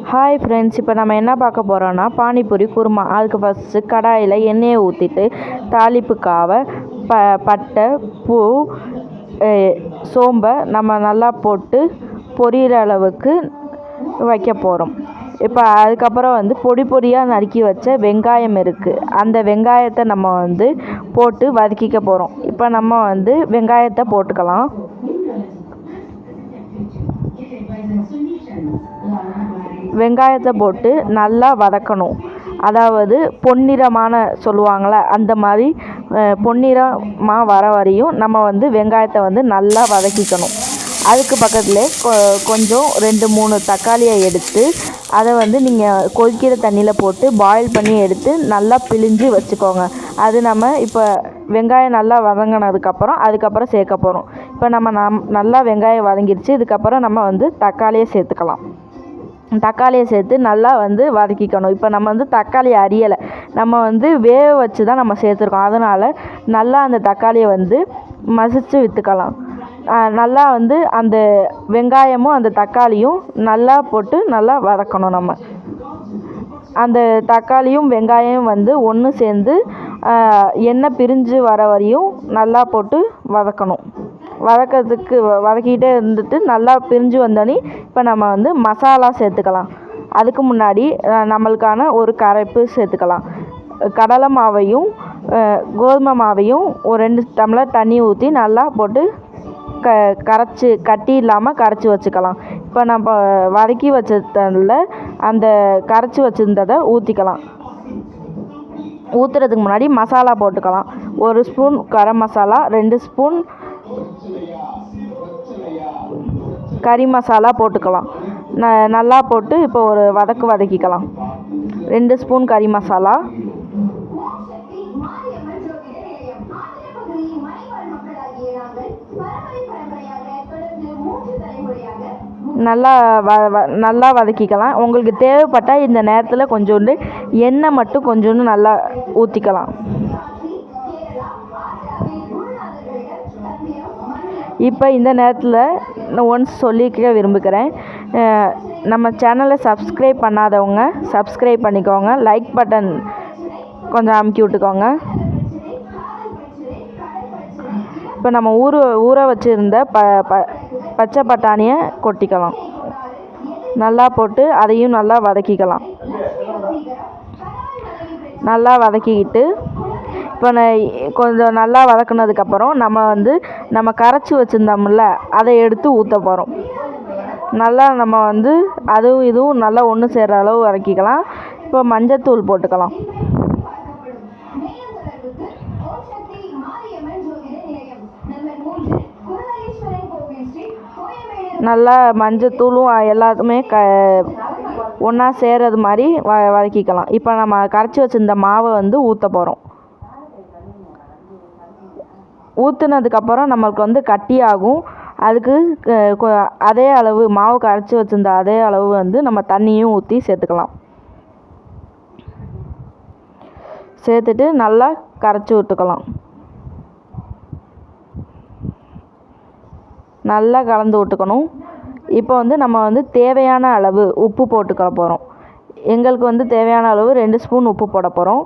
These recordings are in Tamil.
ஹாய் ஃப்ரெண்ட்ஸ், இப்போ நம்ம என்ன பார்க்க போகிறோன்னா பானிபூரி குருமா. அதுக்கு ஃபஸ்ட்டு கடாயில் எண்ணெயை ஊற்றிட்டு தாளிப்புக்காக பட்டை, பூ, சோம்பை நம்ம நல்லா போட்டு பொரியிற அளவுக்கு வைக்க போகிறோம். இப்போ அதுக்கப்புறம் பொடி பொடியாக நறுக்கி வச்ச வெங்காயம் இருக்குது. அந்த வெங்காயத்தை நம்ம போட்டு வதக்கிக்க போகிறோம். இப்போ நம்ம வெங்காயத்தை போட்டுக்கலாம். வெங்காயத்தை போட்டு நல்லா வதக்கணும். அதாவது பொன்னிறமான சொல்லுவாங்களே, அந்த மாதிரி பொன்னிறமாக வர வரையும் நம்ம வெங்காயத்தை நல்லா வதக்கிக்கணும். அதுக்கு பக்கத்தில் கொஞ்சம் 2-3 தக்காளியை எடுத்து அதை நீங்கள் கொதிக்கிற தண்ணியில் போட்டு பாயில் பண்ணி எடுத்து நல்லா பிழிஞ்சு வச்சுக்கோங்க. அது நம்ம இப்போ வெங்காயம் நல்லா அதுக்கப்புறம் சேர்க்க போகிறோம். இப்போ நம்ம நல்லா வெங்காயம் வதங்கிடுச்சு. இதுக்கப்புறம் நம்ம தக்காளியை சேர்த்துக்கலாம். தக்காளியை சேர்த்து நல்லா வதக்கிக்கணும். இப்போ நம்ம தக்காளி அரியலை, நம்ம வேக வச்சு தான் நம்ம சேர்த்துருக்கோம். அதனால் நல்லா அந்த தக்காளியை மசிச்சு விற்றுக்கலாம். நல்லா அந்த வெங்காயமும் அந்த தக்காளியும் நல்லா போட்டு நல்லா வதக்கணும். நம்ம அந்த தக்காளியும் வெங்காயம் ஒன்று சேர்ந்து எண்ணெய் பிரிஞ்சு வர வரையும் நல்லா போட்டு வதக்கணும். வதக்கிட்டே இருந்துட்டு நல்லா பிரிஞ்சு வந்தோடனே இப்போ நம்ம மசாலா சேர்த்துக்கலாம். அதுக்கு முன்னாடி நம்மளுக்கான ஒரு கரைப்பு சேர்த்துக்கலாம். கடலை மாவையும் கோதுமை மாவையும் ஒரு 2 டம்ளர் தண்ணி ஊற்றி நல்லா போட்டு கரைச்சி கட்டி இல்லாமல் கரைச்சி வச்சுக்கலாம். இப்போ நம்ம வதக்கி வச்சதில் அந்த கரைச்சி வச்சுருந்ததை ஊற்றிக்கலாம். ஊற்றுறதுக்கு முன்னாடி மசாலா போட்டுக்கலாம். 1 ஸ்பூன் கரம் மசாலா, 2 ஸ்பூன் கறி மசாலா போட்டுக்கலாம். நல்லா போட்டு இப்போ ஒரு வதக்கிக்கலாம். 2 ஸ்பூன் கறி மசாலா, நல்லா வதக்கிக்கலாம். உங்களுக்கு தேவைப்பட்டால் இந்த நேரத்தில் கொஞ்சோண்டு எண்ணெய் மட்டும் கொஞ்சோண்டு நல்லா ஊற்றிக்கலாம். இப்போ இந்த நேரத்தில் ஒன்ஸ் சொல்லிக்க விரும்புகிறேன், நம்ம சேனலை சப்ஸ்கிரைப் பண்ணாதவங்க சப்ஸ்கிரைப் பண்ணிக்கோங்க. லைக் பட்டன் கொஞ்சம் அமுக்கி விட்டுக்கோங்க. இப்போ நம்ம ஊற வச்சுருந்த பச்சை பட்டாணியை கொட்டிக்கலாம். நல்லா போட்டு அதையும் நல்லா வதக்கிக்கலாம். நல்லா வதக்கிக்கிட்டு இப்போ கொஞ்சம் நல்லா வதக்குனதுக்கப்புறம் நம்ம கரைச்சி வச்சுருந்தோம்ல, அதை எடுத்து ஊற்ற போகிறோம். நல்லா நம்ம அதுவும் இதுவும் நல்லா ஒன்று சேர்கிற அளவு வதக்கிக்கலாம். இப்போ மஞ்சத்தூள் போட்டுக்கலாம். நல்லா மஞ்சத்தூளும் எல்லாத்துமே ஒன்றா சேர்றது மாதிரி வதக்கிக்கலாம். இப்போ நம்ம கரைச்சி வச்சுருந்த மாவை ஊற்ற போகிறோம். ஊற்றுனதுக்கப்புறம் நம்மளுக்கு கட்டியாகும். அதுக்கு அதே அளவு மாவு கரைச்சி வச்சுருந்த அதே அளவு நம்ம தண்ணியும் ஊற்றி சேர்த்துக்கலாம். சேர்த்துட்டு நல்லா கரைச்சி விட்டுக்கலாம். நல்லா கலந்து விட்டுக்கணும். இப்போ நம்ம தேவையான அளவு உப்பு போட்டுக்க போகிறோம். எங்களுக்கு தேவையான அளவு 2 ஸ்பூன் உப்பு போட போகிறோம்.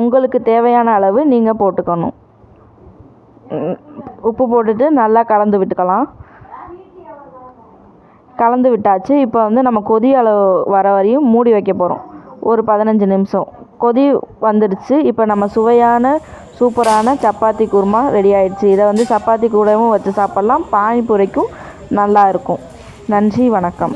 உங்களுக்கு தேவையான அளவு நீங்கள் போட்டுக்கணும். உப்பு போட்டுட்டு நல்லா கலந்து விட்டுக்கலாம். கலந்து விட்டாச்சு. இப்போ நம்ம கொதி அளவு வர வரையும் மூடி வைக்க போகிறோம். ஒரு 15 நிமிஷம் கொதி வந்துடுச்சு. இப்போ நம்ம சுவையான சூப்பரான சப்பாத்தி குருமா ரெடி ஆகிடுச்சு. இதை சப்பாத்தி கூடவும் வச்சு சாப்பிட்லாம். பானிபூரிக்கும் நல்லா இருக்கும். நன்றி, வணக்கம்.